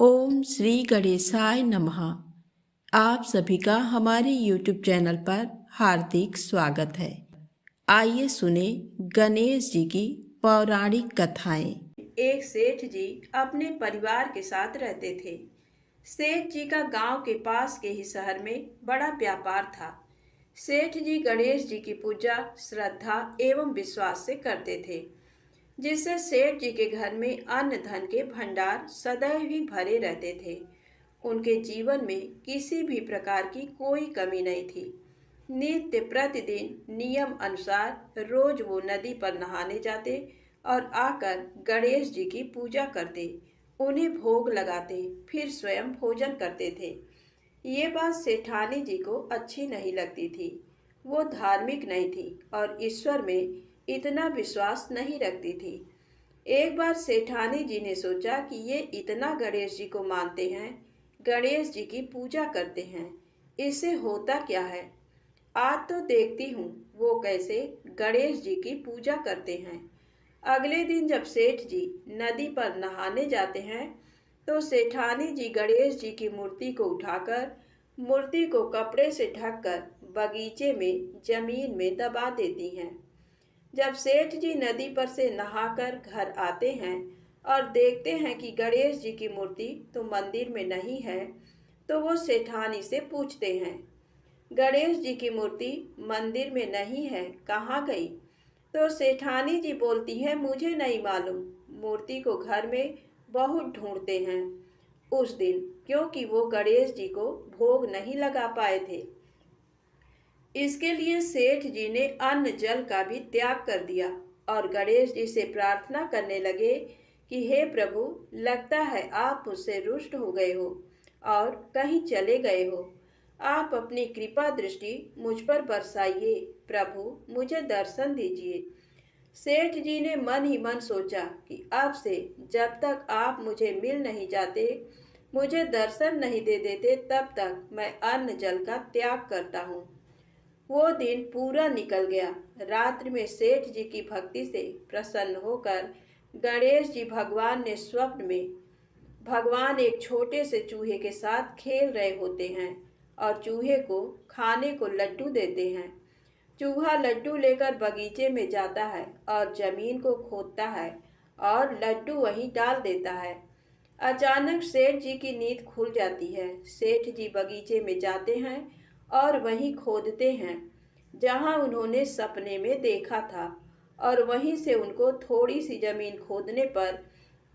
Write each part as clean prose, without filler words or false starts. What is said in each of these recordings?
ओम श्री गणेशाय नमः। आप सभी का हमारे YouTube चैनल पर हार्दिक स्वागत है। आइए सुने गणेश जी की पौराणिक कथाएं। एक सेठ जी अपने परिवार के साथ रहते थे। सेठ जी का गांव के पास के ही शहर में बड़ा व्यापार था। सेठ जी गणेश जी की पूजा श्रद्धा एवं विश्वास से करते थे, जिससे सेठ जी के घर में अन्न धन के भंडार सदैव ही भरे रहते थे। उनके जीवन में किसी भी प्रकार की कोई कमी नहीं थी। नित्य प्रतिदिन नियम अनुसार रोज वो नदी पर नहाने जाते और आकर गणेश जी की पूजा करते, उन्हें भोग लगाते, फिर स्वयं भोजन करते थे। ये बात सेठानी जी को अच्छी नहीं लगती थी। वो धार्मिक नहीं थी और ईश्वर में इतना विश्वास नहीं रखती थी। एक बार सेठानी जी ने सोचा कि ये इतना गणेश जी को मानते हैं, गणेश जी की पूजा करते हैं, इससे होता क्या है। आज तो देखती हूँ वो कैसे गणेश जी की पूजा करते हैं। अगले दिन जब सेठ जी नदी पर नहाने जाते हैं तो सेठानी जी गणेश जी की मूर्ति को उठाकर मूर्ति को कपड़े से ढककर बगीचे में जमीन में दबा देती हैं। जब सेठ जी नदी पर से नहाकर घर आते हैं और देखते हैं कि गणेश जी की मूर्ति तो मंदिर में नहीं है, तो वो सेठानी से पूछते हैं, गणेश जी की मूर्ति मंदिर में नहीं है, कहाँ गई। तो सेठानी जी बोलती है, मुझे नहीं मालूम, मूर्ति को घर में बहुत ढूंढते हैं उस दिन, क्योंकि वो गणेश जी को भोग नहीं लगा पाए थे। इसके लिए सेठ जी ने अन्न जल का भी त्याग कर दिया और गणेश जी से प्रार्थना करने लगे कि हे प्रभु, लगता है आप मुझसे रुष्ट हो गए हो और कहीं चले गए हो। आप अपनी कृपा दृष्टि मुझ पर बरसाइए, प्रभु मुझे दर्शन दीजिए। सेठ जी ने मन ही मन सोचा कि अब से जब तक आप मुझे मिल नहीं जाते, मुझे दर्शन नहीं दे देते, तब तक मैं अन्न जल का त्याग करता हूँ। वो दिन पूरा निकल गया। रात्रि में सेठ जी की भक्ति से प्रसन्न होकर गणेश जी भगवान ने स्वप्न में भगवान एक छोटे से चूहे के साथ खेल रहे होते हैं और चूहे को खाने को लड्डू देते हैं। चूहा लड्डू लेकर बगीचे में जाता है और जमीन को खोदता है और लड्डू वहीं डाल देता है। अचानक सेठ जी की नींद खुल जाती है। सेठ जी बगीचे में जाते हैं और वहीं खोदते हैं जहां उन्होंने सपने में देखा था, और वहीं से उनको थोड़ी सी जमीन खोदने पर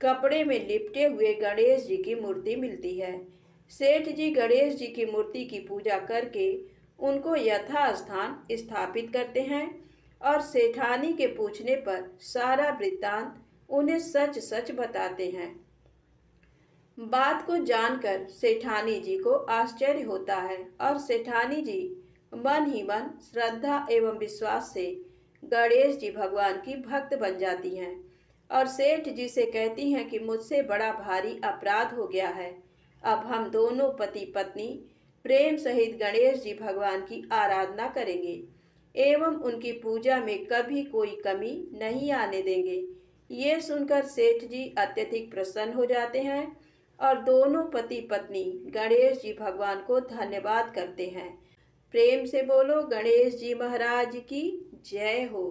कपड़े में लिपटे हुए गणेश जी की मूर्ति मिलती है। सेठ जी गणेश जी की मूर्ति की पूजा करके उनको यथास्थान स्थापित करते हैं और सेठानी के पूछने पर सारा वृत्तांत उन्हें सच सच बताते हैं। बात को जानकर सेठानी जी को आश्चर्य होता है और सेठानी जी मन ही मन श्रद्धा एवं विश्वास से गणेश जी भगवान की भक्त बन जाती हैं और सेठ जी से कहती हैं कि मुझसे बड़ा भारी अपराध हो गया है। अब हम दोनों पति पत्नी प्रेम सहित गणेश जी भगवान की आराधना करेंगे एवं उनकी पूजा में कभी कोई कमी नहीं आने देंगे। ये सुनकर सेठ जी अत्यधिक प्रसन्न हो जाते हैं और दोनों पति पत्नी गणेश जी भगवान को धन्यवाद करते हैं। प्रेम से बोलो गणेश जी महाराज की जय हो।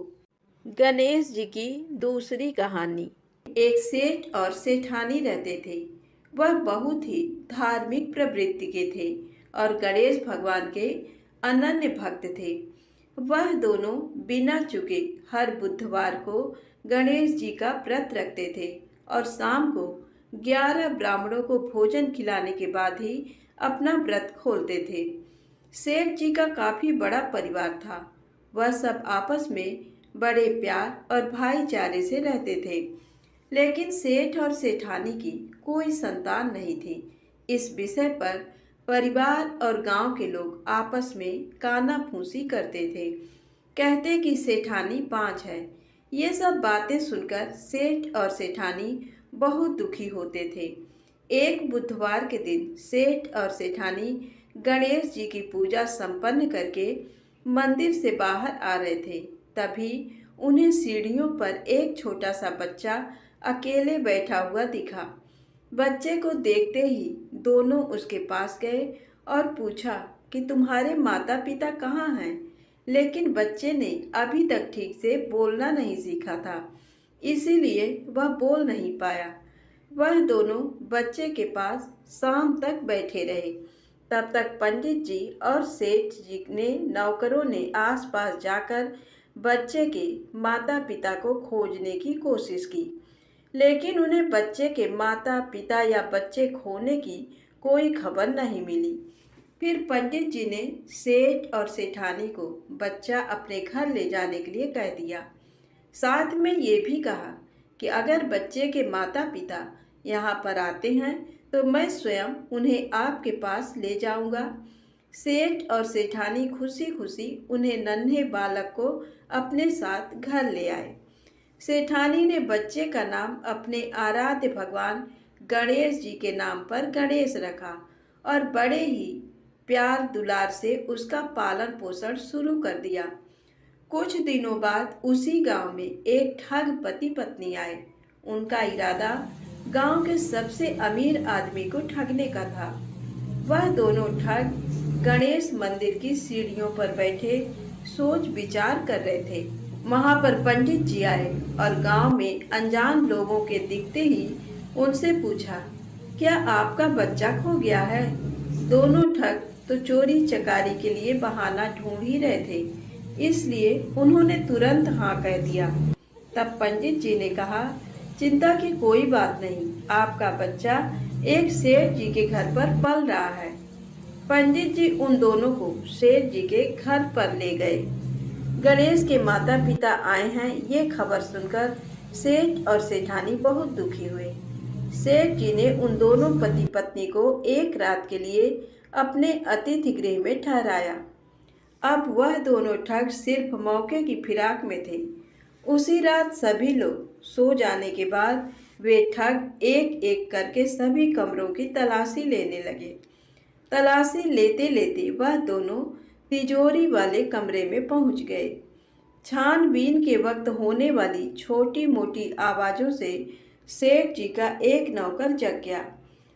गणेश जी की दूसरी कहानी। एक सेठ और सेठानी रहते थे। वह बहुत ही धार्मिक प्रवृत्ति के थे और गणेश भगवान के अनन्य भक्त थे। वह दोनों बिना चुके हर बुधवार को गणेश जी का व्रत रखते थे और शाम को 11 ब्राह्मणों को भोजन खिलाने के बाद ही अपना व्रत खोलते थे। सेठ जी का काफी बड़ा परिवार था। वह सब आपस में बड़े प्यार और भाईचारे से रहते थे, लेकिन सेठ और सेठानी की कोई संतान नहीं थी। इस विषय पर परिवार और गांव के लोग आपस में कानाफूसी करते थे, कहते कि सेठानी 5 है। ये सब बातें सुनकर सेठ और सेठानी बहुत दुखी होते थे। एक बुधवार के दिन सेठ और सेठानी गणेश जी की पूजा संपन्न करके मंदिर से बाहर आ रहे थे। तभी उन्हें सीढ़ियों पर एक छोटा सा बच्चा अकेले बैठा हुआ दिखा। बच्चे को देखते ही दोनों उसके पास गए और पूछा कि तुम्हारे माता पिता कहाँ हैं। लेकिन बच्चे ने अभी तक ठीक से बोलना नहीं सीखा था, इसीलिए वह बोल नहीं पाया। वह दोनों बच्चे के पास शाम तक बैठे रहे। तब तक पंडित जी और सेठ जी ने नौकरों ने आसपास जाकर बच्चे के माता पिता को खोजने की कोशिश की, लेकिन उन्हें बच्चे के माता पिता या बच्चे खोने की कोई खबर नहीं मिली। फिर पंडित जी ने सेठ और सेठानी को बच्चा अपने घर ले जाने के लिए कह दिया। साथ में ये भी कहा कि अगर बच्चे के माता पिता यहाँ पर आते हैं तो मैं स्वयं उन्हें आपके पास ले जाऊंगा। सेठ और सेठानी खुशी खुशी उन्हें नन्हे बालक को अपने साथ घर ले आए। सेठानी ने बच्चे का नाम अपने आराध्य भगवान गणेश जी के नाम पर गणेश रखा और बड़े ही प्यार दुलार से उसका पालन पोषण शुरू कर दिया। कुछ दिनों बाद उसी गांव में एक ठग पति पत्नी आए। उनका इरादा गांव के सबसे अमीर आदमी को ठगने का था। वह दोनों ठग गणेश मंदिर की सीढ़ियों पर बैठे सोच विचार कर रहे थे। वहां पर पंडित जी आए और गांव में अनजान लोगों के दिखते ही उनसे पूछा, क्या आपका बच्चा खो गया है? दोनों ठग तो चोरी चकारी के लिए बहाना ढूंढ ही रहे थे, इसलिए उन्होंने तुरंत हाँ कह दिया। तब पंडित जी ने कहा, चिंता की कोई बात नहीं, आपका बच्चा एक सेठ जी के घर पर पल रहा है। पंडित जी उन दोनों को सेठ जी के घर पर ले गए। गणेश के माता पिता आए हैं ये खबर सुनकर सेठ और सेठानी बहुत दुखी हुए। सेठ जी ने उन दोनों पति पत्नी को एक रात के लिए अपने अतिथि गृह में ठहराया। अब वह दोनों ठग सिर्फ मौके की फिराक में थे। उसी रात सभी लोग सो जाने के बाद वे ठग एक एक करके सभी कमरों की तलाशी लेने लगे। तलाशी लेते लेते वह दोनों तिजोरी वाले कमरे में पहुंच गए। छानबीन के वक्त होने वाली छोटी मोटी आवाज़ों से सेठ जी का एक नौकर जग गया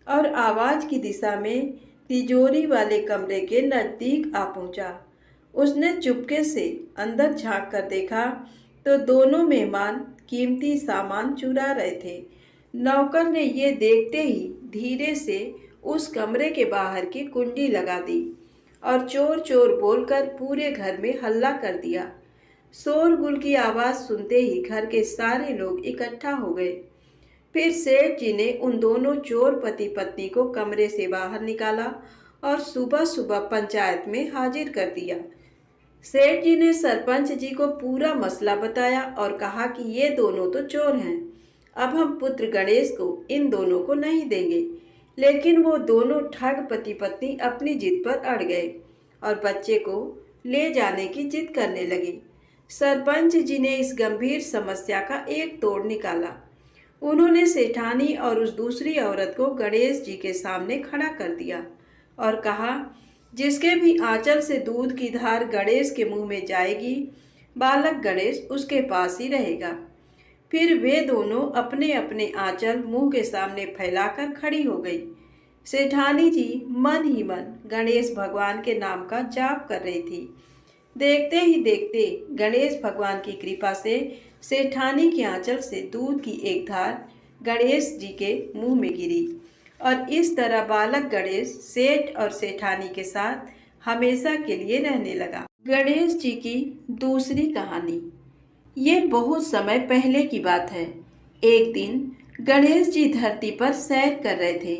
और आवाज़ की दिशा में तिजोरी वाले कमरे के नज़दीक आ पहुंचा। उसने चुपके से अंदर झांक कर देखा तो दोनों मेहमान कीमती सामान चुरा रहे थे। नौकर ने ये देखते ही धीरे से उस कमरे के बाहर की कुंडी लगा दी और चोर चोर बोलकर पूरे घर में हल्ला कर दिया। शोरगुल की आवाज़ सुनते ही घर के सारे लोग इकट्ठा हो गए। फिर सेठ जी ने उन दोनों चोर पति पत्नी को कमरे से बाहर निकाला और सुबह सुबह पंचायत में हाजिर कर दिया। सेठ जी ने सरपंच जी को पूरा मसला बताया और कहा कि ये दोनों तो चोर हैं, अब हम पुत्र गणेश को इन दोनों को नहीं देंगे। लेकिन वो दोनों ठग पति पत्नी अपनी जिद पर अड़ गए और बच्चे को ले जाने की जिद करने लगे। सरपंच जी ने इस गंभीर समस्या का एक तोड़ निकाला। उन्होंने सेठानी और उस दूसरी औरत को गणेश जी के सामने खड़ा कर दिया और कहा, जिसके भी आंचल से दूध की धार गणेश के मुंह में जाएगी, बालक गणेश उसके पास ही रहेगा। फिर वे दोनों अपने अपने आंचल मुंह के सामने फैलाकर खड़ी हो गई। सेठानी जी मन ही मन गणेश भगवान के नाम का जाप कर रही थी। देखते ही देखते गणेश भगवान की कृपा से सेठानी के आंचल से दूध की एक धार गणेश जी के मुंह में गिरी और इस तरह बालक गणेश सेठ और सेठानी के साथ हमेशा के लिए रहने लगा। गणेश जी की दूसरी कहानी। ये बहुत समय पहले की बात है। एक दिन गणेश जी धरती पर सैर कर रहे थे।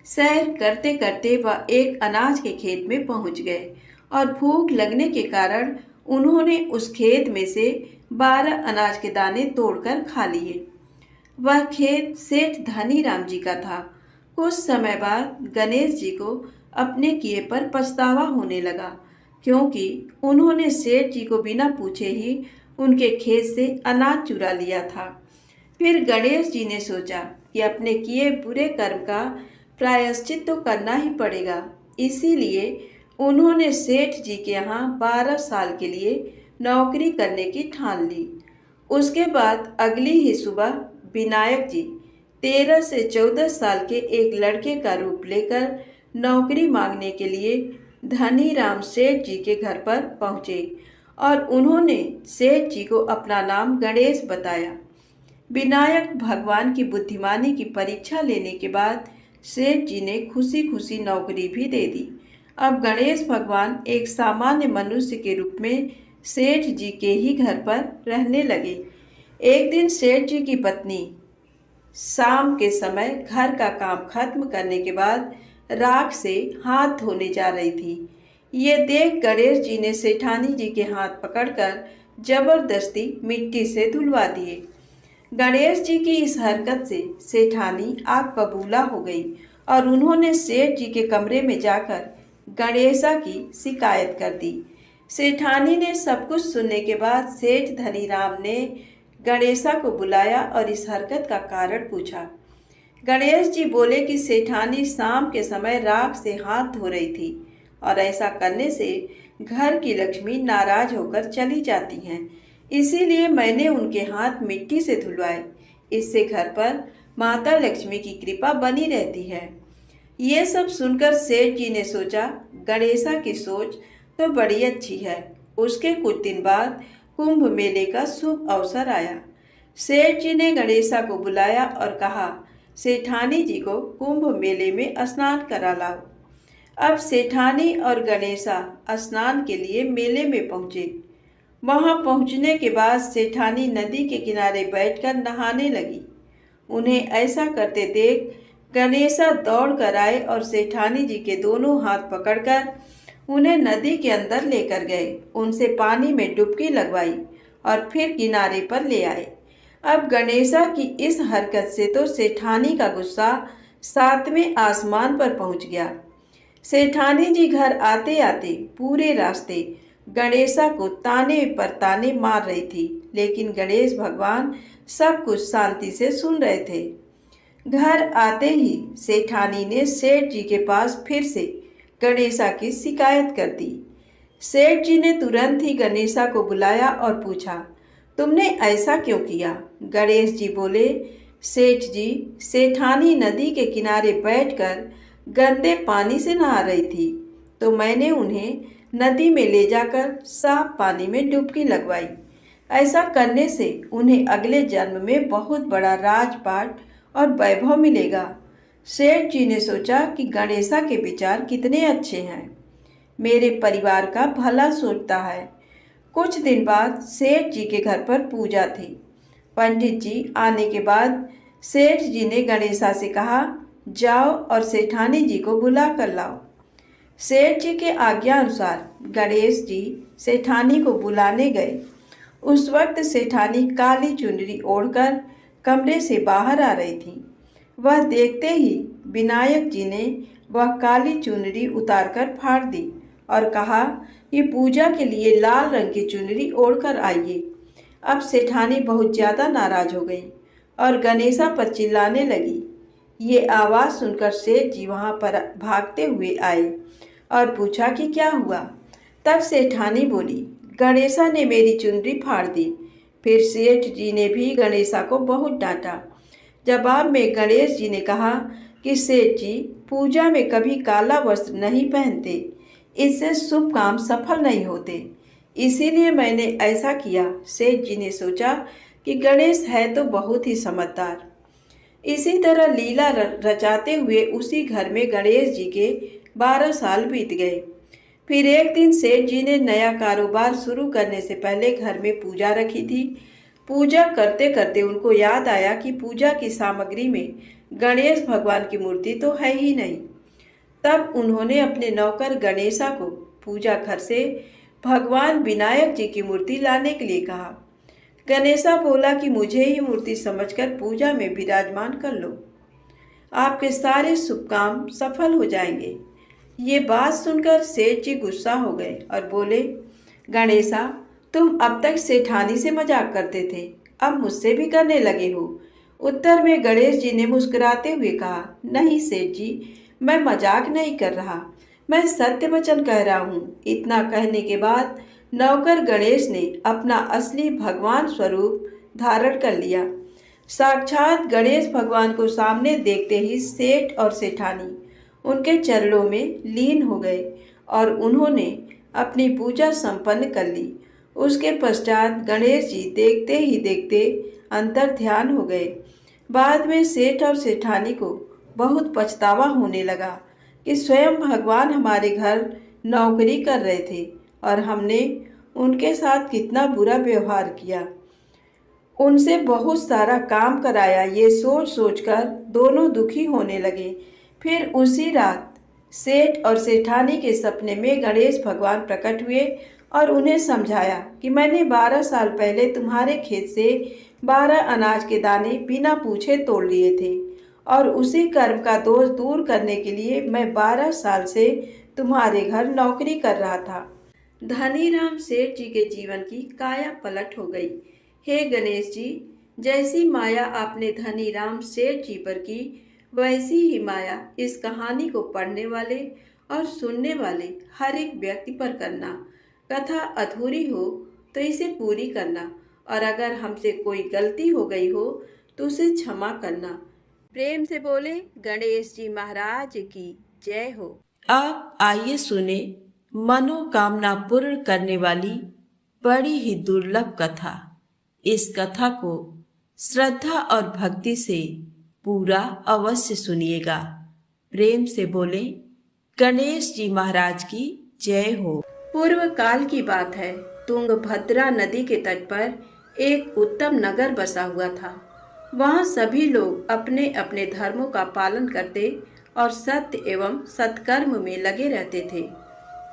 सैर करते करते वह एक अनाज के खेत में पहुंच गए और भूख लगने के कारण उन्होंने उस खेत में से 12 अनाज के दाने तोड़कर खा लिए। वह खेत सेठ धनीराम जी का था। कुछ समय बाद गणेश जी को अपने किए पर पछतावा होने लगा, क्योंकि उन्होंने सेठ जी को बिना पूछे ही उनके खेत से अनाज चुरा लिया था। फिर गणेश जी ने सोचा कि अपने किए बुरे कर्म का प्रायश्चित तो करना ही पड़ेगा। इसीलिए उन्होंने सेठ जी के यहाँ 12 साल के लिए नौकरी करने की ठान ली। उसके बाद अगली ही सुबह विनायक जी 13 से 14 साल के एक लड़के का रूप लेकर नौकरी मांगने के लिए धनीराम सेठ जी के घर पर पहुंचे और उन्होंने सेठ जी को अपना नाम गणेश बताया। विनायक भगवान की बुद्धिमानी की परीक्षा लेने के बाद सेठ जी ने खुशी खुशी नौकरी भी दे दी। अब गणेश भगवान एक सामान्य मनुष्य के रूप में सेठ जी के ही घर पर रहने लगे। एक दिन सेठ जी की पत्नी शाम के समय घर का काम खत्म करने के बाद राख से हाथ धोने जा रही थी। ये देख गणेश जी ने सेठानी जी के हाथ पकड़कर जबरदस्ती मिट्टी से धुलवा दिए। गणेश जी की इस हरकत से सेठानी आग बबूला हो गई और उन्होंने सेठ जी के कमरे में जाकर गणेशा की शिकायत कर दी। सेठानी ने सब कुछ सुनने के बाद सेठ धनीराम ने गणेशा को बुलाया और इस हरकत का कारण पूछा। गणेश जी बोले कि सेठानी शाम के समय राख से हाथ धो रही थी और ऐसा करने से घर की लक्ष्मी नाराज होकर चली जाती हैं, इसीलिए मैंने उनके हाथ मिट्टी से धुलवाए। इससे घर पर माता लक्ष्मी की कृपा बनी रहती है। ये सब सुनकर सेठ जी ने सोचा गणेशा की सोच तो बड़ी अच्छी है। उसके कुछ दिन बाद कुंभ मेले का शुभ अवसर आया। सेठ जी ने गणेशा को बुलाया और कहा, सेठानी जी को कुंभ मेले में स्नान करा लाओ। अब सेठानी और गणेशा स्नान के लिए मेले में पहुंचे। वहां पहुंचने के बाद सेठानी नदी के किनारे बैठकर नहाने लगी। उन्हें ऐसा करते देख गणेशा दौड़ कर आए और सेठानी जी के दोनों हाथ पकड़कर उन्हें नदी के अंदर लेकर गए, उनसे पानी में डुबकी लगवाई और फिर किनारे पर ले आए। अब गणेशा की इस हरकत से तो सेठानी का गुस्सा 7वें आसमान पर पहुंच गया। सेठानी जी घर आते आते पूरे रास्ते गणेशा को ताने पर ताने मार रही थी, लेकिन गणेश भगवान सब कुछ शांति से सुन रहे थे। घर आते ही सेठानी ने सेठ जी के पास फिर से गणेशा की शिकायत कर दी। सेठ जी ने तुरंत ही गणेशा को बुलाया और पूछा, तुमने ऐसा क्यों किया? गणेश जी बोले, सेठ जी, सेठानी नदी के किनारे बैठकर गंदे पानी से नहा रही थी, तो मैंने उन्हें नदी में ले जाकर साफ पानी में डुबकी लगवाई। ऐसा करने से उन्हें अगले जन्म में बहुत बड़ा राजपाट और वैभव मिलेगा। सेठ जी ने सोचा कि गणेशा के विचार कितने अच्छे हैं, मेरे परिवार का भला सोचता है। कुछ दिन बाद सेठ जी के घर पर पूजा थी। पंडित जी आने के बाद सेठ जी ने गणेशा से कहा, जाओ और सेठानी जी को बुला कर लाओ। सेठ जी के आज्ञा अनुसार गणेश जी सेठानी को बुलाने गए। उस वक्त सेठानी काली चुनरी ओढ़कर कमरे से बाहर आ रही थी। वह देखते ही विनायक जी ने वह काली चुनरी उतारकर फाड़ दी और कहा, ये पूजा के लिए लाल रंग की चुनरी ओढ़कर आइए। अब सेठानी बहुत ज़्यादा नाराज हो गई और गणेशा पर चिल्लाने लगी। ये आवाज़ सुनकर सेठ जी वहाँ पर भागते हुए आए और पूछा कि क्या हुआ। तब सेठानी बोली, गणेशा ने मेरी चुनरी फाड़ दी। फिर सेठ जी ने भी गणेशा को बहुत डांटा। जवाब में गणेश जी ने कहा कि सेठ जी पूजा में कभी काला वस्त्र नहीं पहनते, इससे शुभ काम सफल नहीं होते, इसीलिए मैंने ऐसा किया। सेठ जी ने सोचा कि गणेश है तो बहुत ही समझदार। इसी तरह लीला रचाते हुए उसी घर में गणेश जी के 12 साल बीत गए। फिर एक दिन सेठ जी ने नया कारोबार शुरू करने से पहले घर में पूजा रखी थी। पूजा करते करते उनको याद आया कि पूजा की सामग्री में गणेश भगवान की मूर्ति तो है ही नहीं। तब उन्होंने अपने नौकर गणेशा को पूजा घर से भगवान विनायक जी की मूर्ति लाने के लिए कहा। गणेशा बोला कि मुझे ही मूर्ति समझकर पूजा में विराजमान कर लो, आपके सारे शुभ काम सफल हो जाएंगे। ये बात सुनकर सेठ जी गुस्सा हो गए और बोले, गणेशा, तुम अब तक सेठानी से मजाक करते थे, अब मुझसे भी करने लगे हो। उत्तर में गणेश जी ने मुस्कुराते हुए कहा, नहीं सेठ जी, मैं मजाक नहीं कर रहा, मैं सत्य वचन कह रहा हूँ। इतना कहने के बाद नौकर गणेश ने अपना असली भगवान स्वरूप धारण कर लिया। साक्षात गणेश भगवान को सामने देखते ही सेठ और सेठानी उनके चरणों में लीन हो गए और उन्होंने अपनी पूजा संपन्न कर ली। उसके पश्चात गणेश जी देखते ही देखते अंतर ध्यान हो गए। बाद में सेठ और सेठानी को बहुत पछतावा होने लगा कि स्वयं भगवान हमारे घर नौकरी कर रहे थे और हमने उनके साथ कितना बुरा व्यवहार किया, उनसे बहुत सारा काम कराया। ये सोच सोचकर दोनों दुखी होने लगे। फिर उसी रात सेठ और सेठानी के सपने में गणेश भगवान प्रकट हुए और उन्हें समझाया कि मैंने 12 साल पहले तुम्हारे खेत से 12 अनाज के दाने बिना पूछे तोड़ लिए थे और उसी कर्म का दोष दूर करने के लिए मैं 12 साल से तुम्हारे घर नौकरी कर रहा था। धनीराम सेठ जी के जीवन की काया पलट हो गई। हे गणेश जी, जैसी माया आपने धनीराम सेठ जी पर की, वैसी ही माया इस कहानी को पढ़ने वाले और सुनने वाले हर एक व्यक्ति पर करना। कथा अधूरी हो तो इसे पूरी करना और अगर हमसे कोई गलती हो गई हो तो उसे क्षमा करना। प्रेम से बोले गणेश जी महाराज की जय हो। आप आइए सुने मनोकामना पूर्ण करने वाली बड़ी ही दुर्लभ कथा। इस कथा को श्रद्धा और भक्ति से पूरा अवश्य सुनिएगा। प्रेम से बोले गणेश जी महाराज की जय हो। पूर्व काल की बात है। तुंगभद्रा नदी के तट पर एक उत्तम नगर बसा हुआ था। वहाँ सभी लोग अपने अपने धर्मों का पालन करते और सत्य एवं सत्कर्म में लगे रहते थे।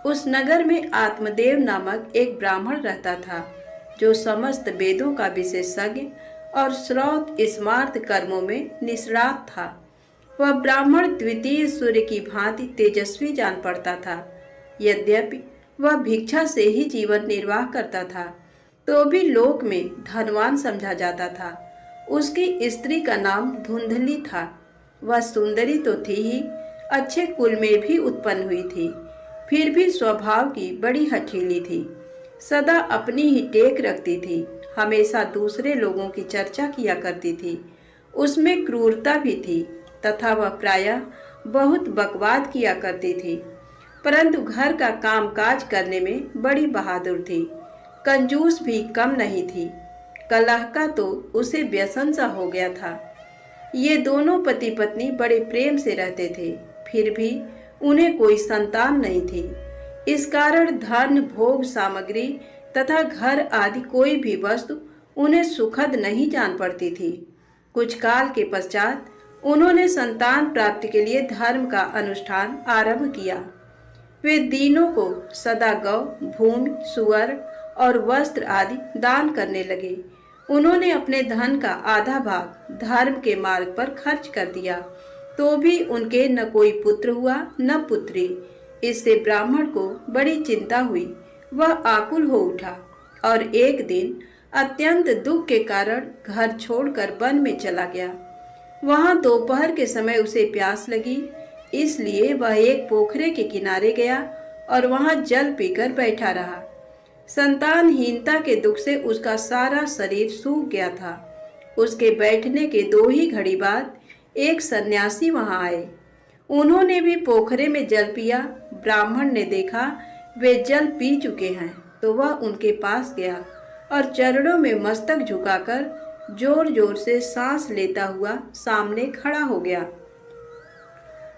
उस नगर में आत्मदेव नामक एक ब्राह्मण रहता था, जो समस्त वेदों का विशेषज्ञ और श्रौत स्मार्त कर्मों में निष्णात था। वह ब्राह्मण द्वितीय सूर्य की भांति तेजस्वी जान पड़ता था। यद्यपि वह भिक्षा से ही जीवन निर्वाह करता था, तो भी लोक में धनवान समझा जाता था। उसकी स्त्री का नाम धुंधली था। वह सुंदरी तो थी ही, अच्छे कुल में भी उत्पन्न हुई थी, फिर भी स्वभाव की बड़ी हठीली थी। सदा अपनी ही टेक रखती थी, हमेशा दूसरे लोगों की चर्चा किया करती थी। उसमें क्रूरता भी थी तथा वह प्रायः बहुत बकवाद किया करती थी, परंतु घर का कामकाज करने में बड़ी बहादुर थी। कंजूस भी कम नहीं थी। कलह का तो उसे व्यसन सा हो गया था। ये दोनों पति पत्नी बड़े प्रेम से रहते थे, फिर भी उन्हें कोई संतान नहीं थी। इस कारण धन, भोग सामग्री तथा घर आदि कोई भी वस्तु उन्हें सुखद नहीं जान पड़ती थी। कुछ काल के पश्चात उन्होंने संतान प्राप्ति के लिए धर्म का अनुष्ठान आरंभ किया। वे दीनों को सदा गौ, भूमि, सुअर और वस्त्र आदि दान करने लगे। उन्होंने अपने धन का आधा भाग धर्म के मार्ग पर खर्च कर दिया, तो भी उनके न कोई पुत्र हुआ न पुत्री। इससे ब्राह्मण को बड़ी चिंता हुई। वह आकुल हो उठा और एक दिन अत्यंत दुख के कारण घर छोड़कर वन में चला गया। वहां दोपहर के समय उसे प्यास लगी, इसलिए वह एक पोखरे के किनारे गया और वहां जल पीकर बैठा रहा। संतानहीनता के दुख से उसका सारा शरीर सूख गया था। उसके बैठने के 2 ही घड़ी बाद एक सन्यासी वहां आए। उन्होंने भी पोखरे में जल पिया। ब्राह्मण ने देखा वे जल पी चुके हैं, तो वह उनके पास गया और चरणों में मस्तक झुकाकर जोर जोर से सांस लेता हुआ सामने खड़ा हो गया।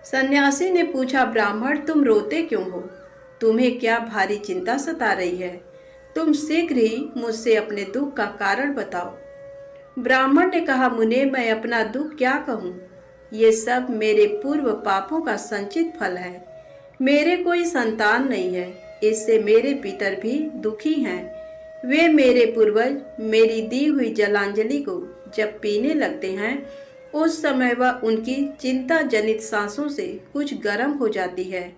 सन्यासी ने पूछा, ब्राह्मण तुम रोते क्यों हो? तुम्हें क्या भारी चिंता सता रही है? तुम शीघ्र ही मुझसे अपने दुख का कारण बताओ। ब्राह्मण ने कहा, मुने मैं अपना दुख क्या कहूँ? ये सब मेरे पूर्व पापों का संचित फल है। मेरे कोई संतान नहीं है, इससे मेरे पितर भी दुखी हैं। वे मेरे पूर्वज मेरी दी हुई जलांजलि को जब पीने लगते हैं, उस समय वह उनकी चिंता जनित सांसों से कुछ गर्म हो जाती है।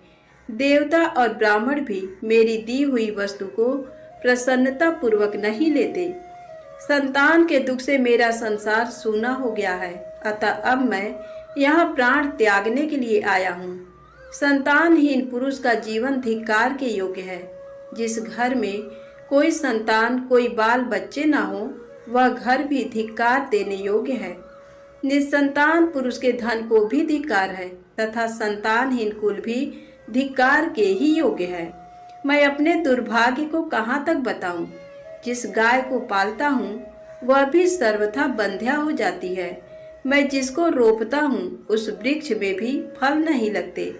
देवता और ब्राह्मण भी मेरी दी हुई वस्तु को प्रसन्नता पूर्वक नहीं लेते। संतान के दुख से मेरा संसार सूना हो गया है, अतः अब मैं यहाँ प्राण त्यागने के लिए आया हूँ। संतानहीन पुरुष का जीवन धिक्कार के योग्य है। जिस घर में कोई संतान, कोई बाल बच्चे ना हो, वह घर भी धिक्कार देने योग्य है। निसंतान पुरुष के धन को भी धिक्कार है तथा संतानहीन कुल भी धिक्कार के ही योग्य है। मैं अपने दुर्भाग्य को कहाँ तक बताऊं? जिस गाय को पालता हूँ वह भी सर्वथा बंध्या हो जाती है। मैं जिसको रोपता हूँ उस वृक्ष में भी फल नहीं लगते।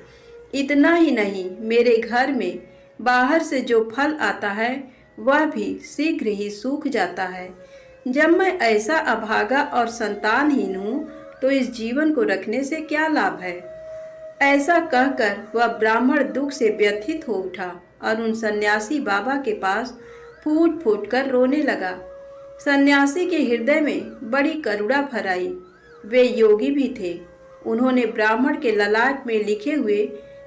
इतना ही नहीं, मेरे घर में बाहर से जो फल आता है वह भी शीघ्र ही सूख जाता है। जब मैं ऐसा अभागा और संतानहीन हूँ तो इस जीवन को रखने से क्या लाभ है? ऐसा कहकर वह ब्राह्मण दुख से व्यथित हो उठा और उन सन्यासी बाबा के पास फूट फूट कर रोने लगा। सन्यासी के हृदय में बड़ी करुणा भर आई। वे योगी भी थे। उन्होंने ब्राह्मण के ललाट में लिखे हुए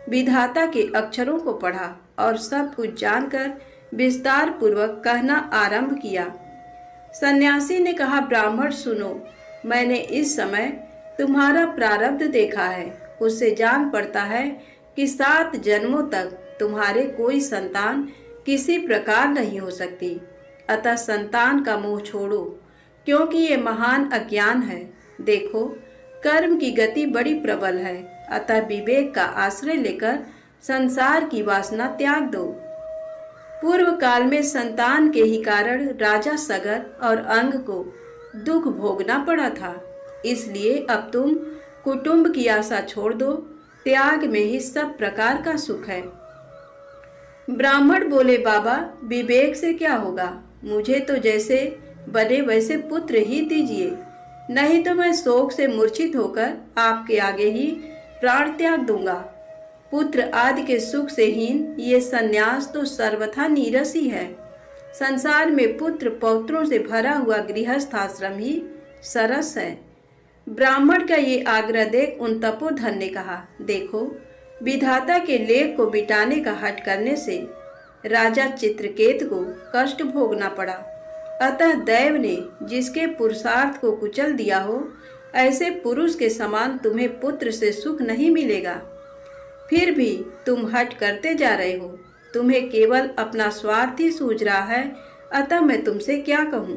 विधाता के अक्षरों को पढ़ा और सब कुछ जानकर विस्तार पूर्वक कहना आरंभ किया। सन्यासी ने कहा, ब्राह्मण सुनो, मैंने इस समय तुम्हारा प्रारब्ध देखा है। उससे जान पड़ता है कि 7 जन्मों तक तुम्हारे कोई संतान किसी प्रकार नहीं हो सकती। अतः संतान का मोह छोड़ो, क्योंकि ये महान अज्ञान है। देखो, कर्म की गति बड़ी प्रबल है, अतः विवेक का आश्रय लेकर संसार की वासना त्याग दो। पूर्व काल में संतान के ही कारण राजा सगर और अंग को दुख भोगना पड़ा था। इसलिए अब तुम कुटुंब की आशा छोड़ दो। त्याग में ही सब प्रकार का सुख है। ब्राह्मण बोले, बाबा विवेक से क्या होगा? मुझे तो जैसे बने वैसे पुत्र ही दीजिए, नहीं तो मैं शोक से मूर्छित होकर आपके आगे ही प्राण त्याग दूंगा। पुत्र आदि के सुख से हीन ये सन्यास तो सर्वथा नीरस ही है। संसार में पुत्र पौत्रों से भरा हुआ गृहस्थ आश्रम ही सरस है। ब्राह्मण का ये आग्रह देख उन तपोधन ने कहा, देखो, विधाता के लेख को मिटाने का हठ करने से राजा चित्रकेतु को कष्ट भोगना पड़ा। अतः दैव ने जिसके पुरुषार्थ को कुचल दिया हो, ऐसे पुरुष के समान तुम्हें पुत्र से सुख नहीं मिलेगा। फिर भी तुम हठ करते जा रहे हो। तुम्हें केवल अपना स्वार्थ ही सूझ रहा है, अतः मैं तुमसे क्या कहूँ।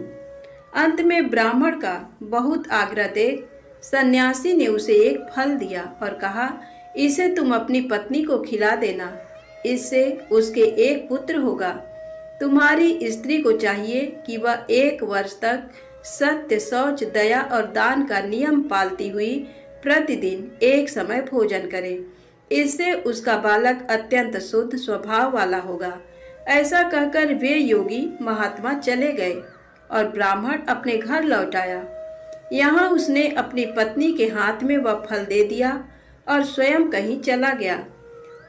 अंत में ब्राह्मण का बहुत आग्रह देख सन्यासी ने उसे एक फल दिया और कहा, इसे तुम अपनी पत्नी को खिला देना, इससे उसके एक पुत्र होगा। तुम्हारी स्त्री को चाहिए कि वह 1 वर्ष तक सत्य, शौच, दया और दान का नियम पालती हुई प्रतिदिन एक समय भोजन करे। इससे उसका बालक अत्यंत शुद्ध स्वभाव वाला होगा। ऐसा कहकर वे योगी महात्मा चले गए और ब्राह्मण अपने घर लौट आया। यहाँ उसने अपनी पत्नी के हाथ में वह फल दे दिया और स्वयं कहीं चला गया।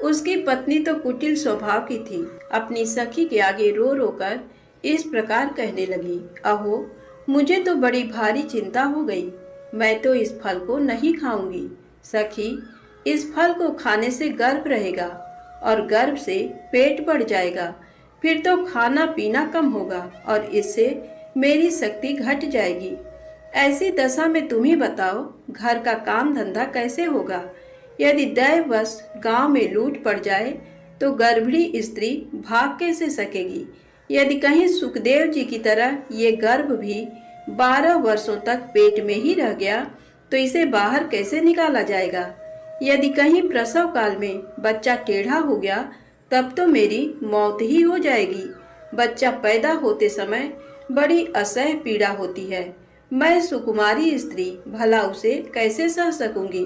उसकी पत्नी तो कुटिल स्वभाव की थी। अपनी सखी के आगे रो रो कर इस प्रकार कहने लगी, अहो, मुझे तो बड़ी भारी चिंता हो गई। मैं तो इस फल को नहीं खाऊंगी। सखी, इस फल को खाने से गर्भ रहेगा और गर्भ से पेट बढ़ जाएगा। फिर तो खाना पीना कम होगा और इससे मेरी शक्ति घट जाएगी। ऐसी दशा में तुम ही बताओ, घर का काम धंधा कैसे होगा? यदि दैववश गांव में लूट पड़ जाए तो गर्भिणी स्त्री भाग कैसे सकेगी? यदि कहीं सुखदेव जी की तरह ये गर्भ भी 12 वर्षों तक पेट में ही रह गया तो इसे बाहर कैसे निकाला जाएगा? यदि कहीं प्रसव काल में बच्चा टेढ़ा हो गया तब तो मेरी मौत ही हो जाएगी। बच्चा पैदा होते समय बड़ी असह्य पीड़ा होती है। मैं सुकुमारी स्त्री भला उसे कैसे सह सकूंगी?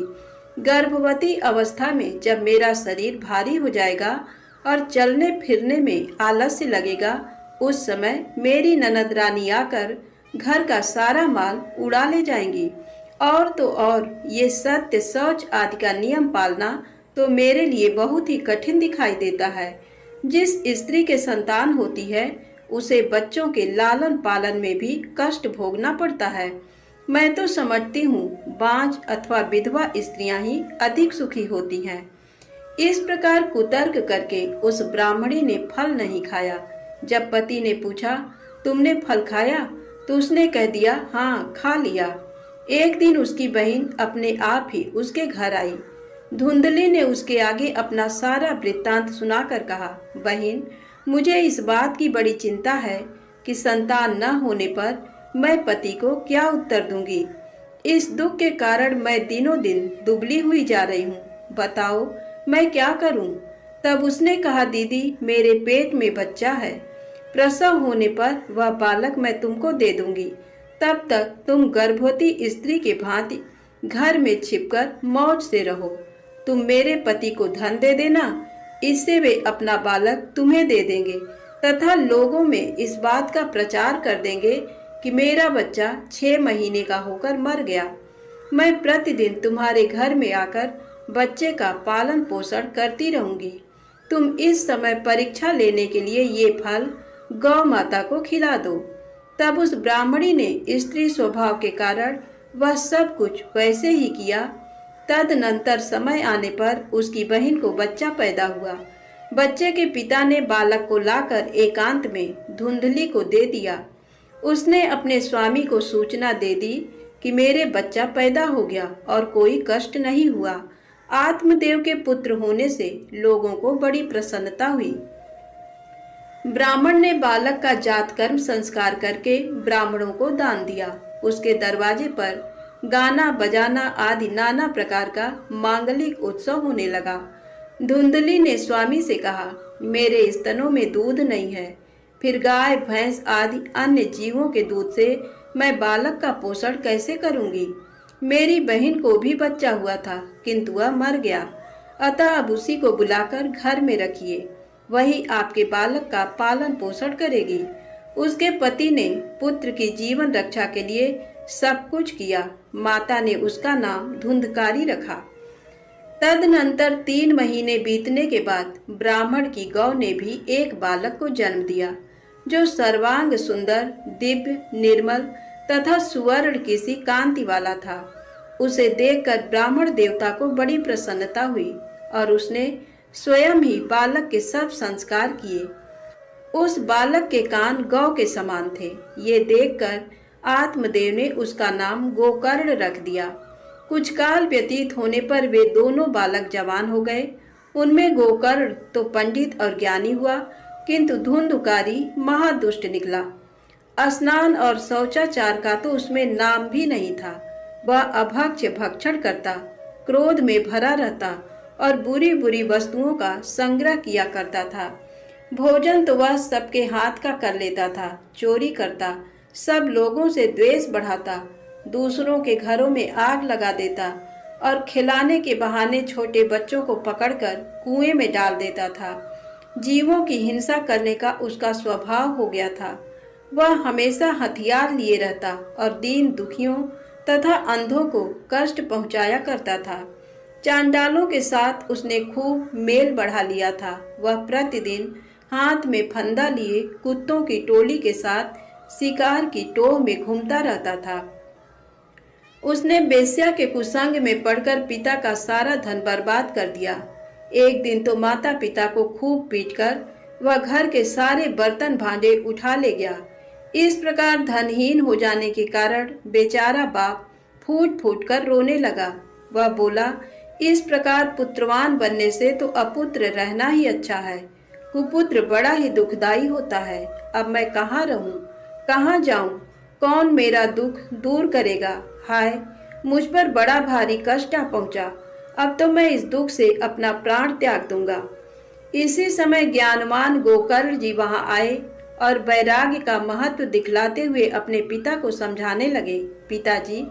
गर्भवती अवस्था में जब मेरा शरीर भारी हो जाएगा और चलने फिरने में आलस्य लगेगा, उस समय मेरी ननद रानी आकर घर का सारा माल उड़ा ले जाएंगी। और तो और ये सत्य, शौच आदि का नियम पालना तो मेरे लिए बहुत ही कठिन दिखाई देता है। जिस स्त्री के संतान होती है उसे बच्चों के लालन पालन में भी कष्ट भोगना पड़ता है। मैं तो समझती हूँ बांझ अथवा विधवा स्त्रियां ही अधिक सुखी होती हैं। इस प्रकार कुतर्क करके उस ब्राह्मणी ने फल नहीं खाया। जब पति ने पूछा, तुमने फल खाया? तो उसने कह दिया, हाँ, खा लिया। एक दिन उसकी बहन अपने आप ही उसके घर आई। धुंधली ने उसके आगे अपना सारा वृत्तांत सुनाकर कहा, बहन, मुझे इस बात की बड़ी चिंता है कि संतान न होने पर मैं पति को क्या उत्तर दूंगी। इस दुख के कारण मैं दिनों दिन दुबली हुई जा रही हूँ। बताओ मैं क्या करूँ। तब उसने कहा, दीदी मेरे पेट में बच्चा है, प्रसव होने पर वह बालक मैं तुमको दे दूंगी। तब तक तुम गर्भवती स्त्री के भांति घर में छिपकर मौज से रहो। तुम मेरे पति को धन दे देना, इससे वे अपना बालक तुम्हें दे देंगे तथा लोगों में इस बात का प्रचार कर देंगे कि मेरा बच्चा 6 महीने का होकर मर गया। मैं प्रतिदिन तुम्हारे घर में आकर बच्चे का पालन पोषण करती रहूंगी। तुम इस समय परीक्षा लेने के लिए ये फल गौ माता को खिला दो। तब उस ब्राह्मणी ने स्त्री स्वभाव के कारण वह सब कुछ वैसे ही किया। तदनंतर समय आने पर उसकी बहन को बच्चा पैदा हुआ। बच्चे के पिता ने बालक को लाकर एकांत में धुंधली को दे दिया। उसने अपने स्वामी को सूचना दे दी कि मेरे बच्चा पैदा हो गया और कोई कष्ट नहीं हुआ। आत्मदेव के पुत्र होने से लोगों को बड़ी प्रसन्नता हुई। ब्राह्मण ने बालक का जात कर्म संस्कार करके ब्राह्मणों को दान दिया। उसके दरवाजे पर गाना बजाना आदि नाना प्रकार का मांगलिक उत्सव होने लगा। धुंधली ने स्वामी से कहा, मेरे स्तनों में दूध नहीं है, फिर गाय भैंस आदि अन्य जीवों के दूध से मैं बालक का पोषण कैसे करूंगी। मेरी बहन को भी बच्चा हुआ था किंतु वह मर गया, अतः अब उसी को बुलाकर घर में रखिए, वही आपके बालक का पालन पोषण करेगी। उसके पति ने पुत्र की जीवन रक्षा के लिए सब कुछ किया। माता ने उसका नाम धुंधकारी रखा। तदनंतर 3 महीने बीतने के बाद ब्राह्मण की गौ ने भी एक बालक को जन्म दिया, जो सर्वांग सुंदर, दिव्य, निर्मल तथा सुवर्ण की सी कांति वाला था। उसे देखकर ब्राह्मण देवता को बड़ी प्रसन्नता हुई और उसने स्वयं ही बालक के सब संस्कार किए। उस बालक के कान गौ के समान थे। ये देखकर आत्मदेव ने उसका नाम गोकर्ण रख दिया। कुछ काल व्यतीत होने पर वे दोनों बालक जवान हो गए। उनमें गोकर्ण तो पंडित और ज्ञानी हुआ, किंतु धुंधकारी महादुष्ट निकला। स्नान और शौचाचार का तो उसमें नाम भी नहीं था। वह अभक्ष भक्षण करता, क्रोध में भरा रहता और बुरी बुरी वस्तुओं का संग्रह किया करता था। भोजन तो वह सबके हाथ का कर लेता था, चोरी करता, सब लोगों से द्वेष बढ़ाता, दूसरों के घरों में आग लगा देता और खिलाने के बहाने छोटे बच्चों को पकड़कर कुएं में डाल देता था। जीवों की हिंसा करने का उसका स्वभाव हो गया था। वह हमेशा हथियार लिए रहता और दीन दुखियों तथा अंधों को कष्ट पहुंचाया करता था। चांडालों के साथ उसने खूब मेल बढ़ा लिया था। वह प्रतिदिन हाथ में फंदा लिए कुत्तों की टोली के साथ शिकार की टोह में घूमता रहता था। उसने बेश्या के कुसंग में पड़कर पिता का सारा धन बर्बाद कर दिया। एक दिन तो माता पिता को खूब पीटकर वह घर के सारे बर्तन भांडे उठा ले गया। इस प्रकार धनहीन हो जाने के कारण बेचारा बाप फूट फूट कर रोने लगा। वह बोला, इस प्रकार पुत्रवान बनने से तो अपुत्र रहना ही अच्छा है। कुपुत्र बड़ा ही दुखदाई होता है। अब मैं कहाँ रहूं, कहाँ जाऊं, कौन मेरा दुख दूर करेगा। हाय, मुझ पर बड़ा भारी कष्ट आ पहुंचा। अब तो मैं इस दुख से अपना प्राण त्याग दूंगा। इसी समय ज्ञानवान गोकर्ण जी वहां आए और वैराग्य का महत्व दिखलाते हुए अपने पिता को समझाने लगे। पिताजी,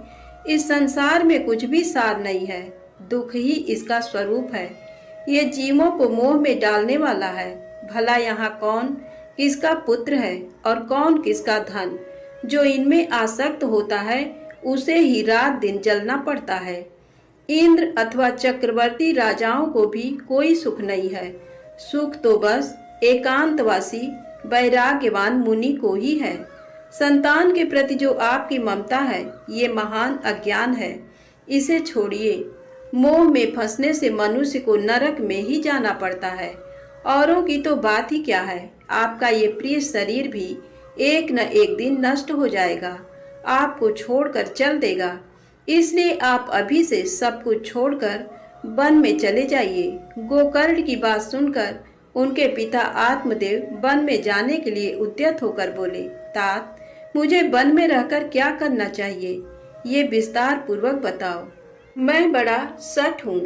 इस संसार में कुछ भी सार नहीं है, दुख ही इसका स्वरूप है। ये जीवों को मोह में डालने वाला है। भला यहाँ कौन किसका पुत्र है और कौन किसका धन। जो इनमें आसक्त होता है उसे ही रात दिन जलना पड़ता है। इंद्र अथवा चक्रवर्ती राजाओं को भी कोई सुख नहीं है। सुख तो बस एकांतवासी वैराग्यवान मुनि को ही है। संतान के प्रति जो आपकी ममता है, ये महान अज्ञान है। इसे छोड़िए। मोह में फंसने से मनुष्य को नरक में ही जाना पड़ता है। औरों की तो बात ही क्या है। आपका ये प्रिय शरीर भी एक न एक दिन नष्ट हो जाएगा, आपको छोड़कर चल देगा। इसलिए आप अभी से सब कुछ छोड़कर वन में चले जाइए। गोकर्ण की बात सुनकर उनके पिता आत्मदेव वन में जाने के लिए उद्यत होकर बोले, तात, मुझे वन में रहकर क्या करना चाहिए, ये विस्तार पूर्वक बताओ। मैं बड़ा सठ हूँ।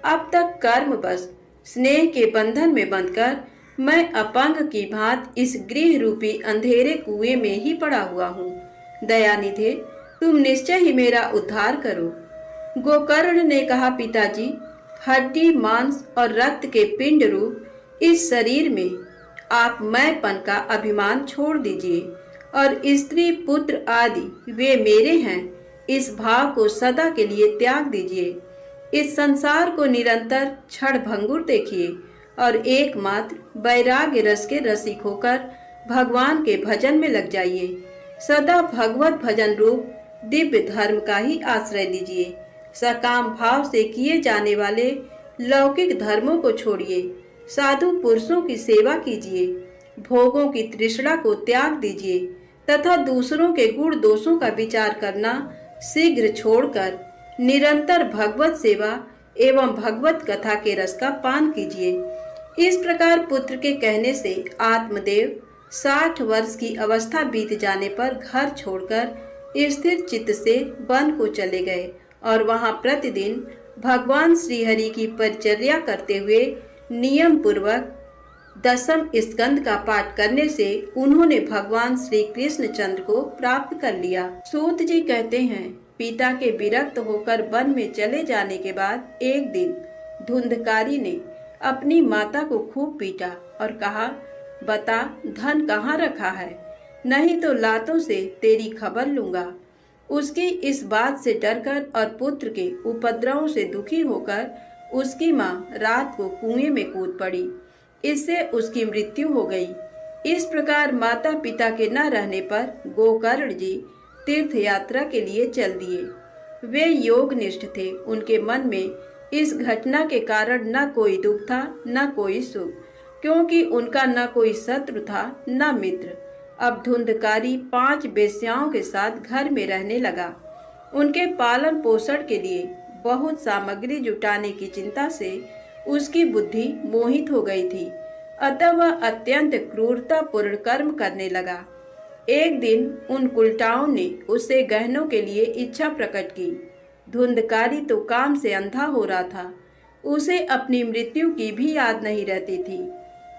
अब तक कर्म बस स्नेह के बंधन में बंधकर मैं अपंग की भांति इस गृह रूपी अंधेरे कुएं में ही पड़ा हुआ हूँ। दयानिधे, तुम निश्चय ही मेरा उद्धार करो। गोकर्ण ने कहा, पिताजी, हड्डी मांस और रक्त के पिंड रूप इस शरीर में आप मैंपन का अभिमान छोड़ दीजिए और स्त्री पुत्र आदि वे मेरे हैं, इस भाव को सदा के लिए त्याग दीजिए। इस संसार को निरंतर क्षण भंगुर देखिए और एकमात्र वैराग्य रस के रसिक होकर भगवान के भजन में लग जाइए। सदा भगवत भजन रूप दिव्य धर्म का ही आश्रय लीजिए। सकाम भाव से किए जाने वाले लौकिक धर्मों को छोड़िए। साधु पुरुषों की सेवा कीजिए। भोगों की तृष्णा को त्याग दीजिए तथा दूसरों के गुण दोषों का विचार करना शीघ्र छोड़कर निरंतर भगवत सेवा एवं भगवत कथा के रस का पान कीजिए। इस प्रकार पुत्र के कहने से आत्मदेव 60 वर्ष की अवस्था बीत जाने पर घर छोड़कर स्थिर चित्त से वन को चले गए और वहां प्रतिदिन भगवान श्रीहरि की परिचर्या करते हुए नियम पूर्वक 10वें स्कंद का पाठ करने से उन्होंने भगवान श्री कृष्ण चंद्र को प्राप्त कर लिया। सूत जी कहते हैं, पिता के विरक्त होकर वन में चले जाने के बाद एक दिन धुंधकारी ने अपनी माता को खूब पीटा और कहा, बता धन कहाँ रखा है, नहीं तो लातों से तेरी खबर लूंगा। उसकी इस बात से डरकर और पुत्र के उपद्रवों से दुखी होकर उसकी माँ रात को कुएं में कूद पड़ी। इससे उसकी मृत्यु हो गई। इस प्रकार माता पिता के न रहने पर गोकर्ण जी तीर्थ यात्रा के लिए चल दिए। वे योगनिष्ठ थे। उनके मन में इस घटना के कारण न कोई दुख था न कोई सुख, क्योंकि उनका न कोई शत्रु था न मित्र। अब धुंधकारी 5 वेश्याओं के साथ घर में रहने लगा। उनके पालन पोषण के लिए बहुत सामग्री जुटाने की चिंता से उसकी बुद्धि मोहित हो गई थी, अतः वह अत्यंत क्रूरतापूर्ण कर्म करने लगा। एक दिन उन कुलटाओं ने उससे गहनों के लिए इच्छा प्रकट की। धुंधकारी तो काम से अंधा हो रहा था, उसे अपनी मृत्यु की भी याद नहीं रहती थी।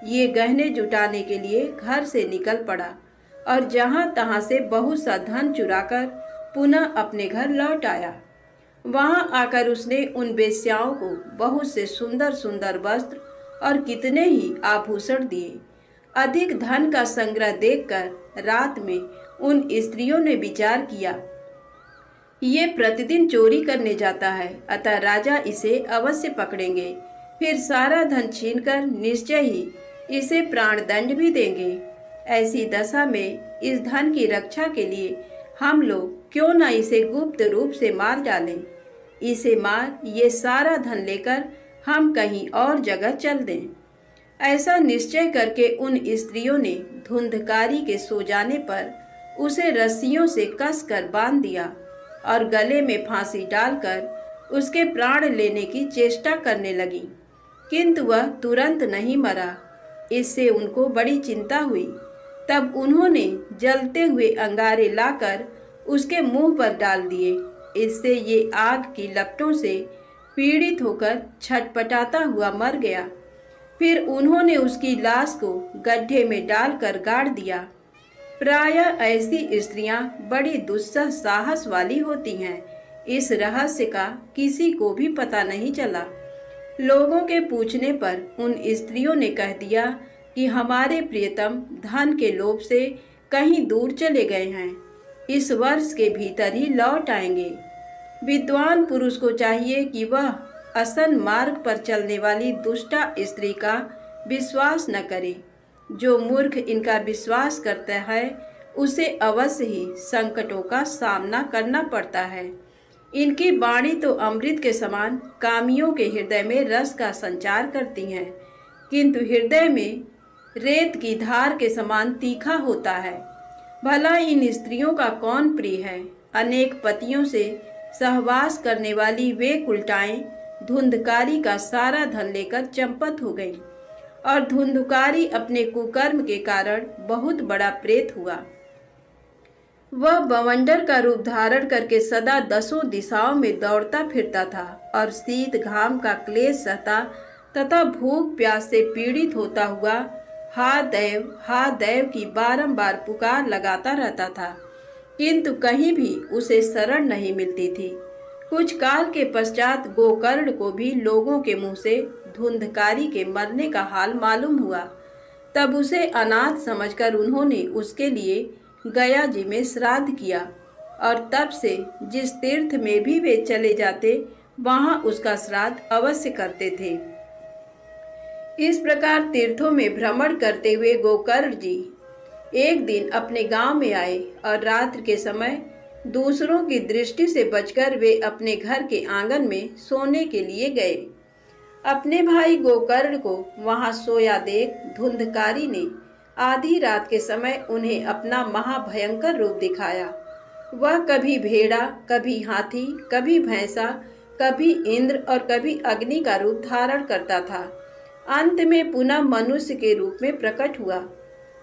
ये गहने जुटाने के लिए घर से निकल पड़ा और जहाँ तहाँ से बहुत सा धन चुराकर पुनः अपने घर लौट आया। वहां आकर उसने उन वेश्याओं को बहुत से सुंदर सुंदर वस्त्र और कितने ही आभूषण दिए। अधिक धन का संग्रह देखकर रात में उन स्त्रियों ने विचार किया, ये प्रतिदिन चोरी करने जाता है, अतः राजा इसे अवश्य पकड़ेंगे, फिर सारा धन छीनकर निश्चय ही इसे प्राणदंड भी देंगे। ऐसी दशा में इस धन की रक्षा के लिए हम लोग क्यों न इसे गुप्त रूप से मार डालें। इसे मार ये सारा धन लेकर हम कहीं और जगह चल दें। ऐसा निश्चय करके उन स्त्रियों ने धुंधकारी के सो जाने पर उसे रस्सियों से कसकर बांध दिया और गले में फांसी डालकर उसके प्राण लेने की चेष्टा करने लगी, किंतु वह तुरंत नहीं मरा। इससे उनको बड़ी चिंता हुई। तब उन्होंने जलते हुए अंगारे लाकर उसके मुंह पर डाल दिए। इससे ये आग की लपटों से पीड़ित होकर छटपटाता हुआ मर गया। फिर उन्होंने उसकी लाश को गड्ढे में डालकर गाड़ दिया। प्रायः ऐसी स्त्रियां बड़ी दुस्सह साहस वाली होती हैं। इस रहस्य का किसी को भी पता नहीं चला। लोगों के पूछने पर उन स्त्रियों ने कह दिया कि हमारे प्रियतम धन के लोभ से कहीं दूर चले गए हैं, इस वर्ष के भीतर ही लौट आएंगे। विद्वान पुरुष को चाहिए कि वह असन मार्ग पर चलने वाली दुष्टा स्त्री का विश्वास न करे। जो मूर्ख इनका विश्वास करता है उसे अवश्य ही संकटों का सामना करना पड़ता है। इनकी वाणी तो अमृत के समान कामियों के हृदय में रस का संचार करती हैं, किंतु हृदय में रेत की धार के समान तीखा होता है। भला इन स्त्रियों का कौन प्रिय है। अनेक पतियों से सहवास करने वाली वे कुलटाएं धुंधकारी का सारा धन लेकर चंपत हो गई और धुंधकारी अपने कुकर्म के कारण बहुत बड़ा प्रेत हुआ। वह बवंडर का रूप धारण करके सदा दसों दिशाओं में दौड़ता फिरता था और शीत घाम का क्लेश सहता तथा भूख प्यास से पीड़ित होता हुआ हा देव की बारंबार पुकार लगाता रहता था, किंतु कहीं भी उसे शरण नहीं मिलती थी। कुछ काल के पश्चात गोकर्ण को भी लोगों के मुंह से धुंधकारी के मरने का हाल मालूम हुआ। तब उसे अनाथ समझकर उन्होंने उसके लिए गया जी में श्राद्ध किया और तब से जिस तीर्थ में भी वे चले जाते वहां उसका श्राद्ध अवश्य करते थे। इस प्रकार तीर्थों में भ्रमण करते हुए गोकर्ण जी एक दिन अपने गांव में आए और रात्रि के समय दूसरों की दृष्टि से बचकर वे अपने घर के आंगन में सोने के लिए गए। अपने भाई गोकर्ण को वहां सोया देख धुंधकारी ने आधी रात के समय उन्हें अपना महाभयंकर रूप दिखाया। वह कभी भेड़ा, कभी हाथी, कभी भैंसा, कभी इंद्र और कभी अग्नि का रूप धारण करता था। अंत में पुनः मनुष्य के रूप में प्रकट हुआ।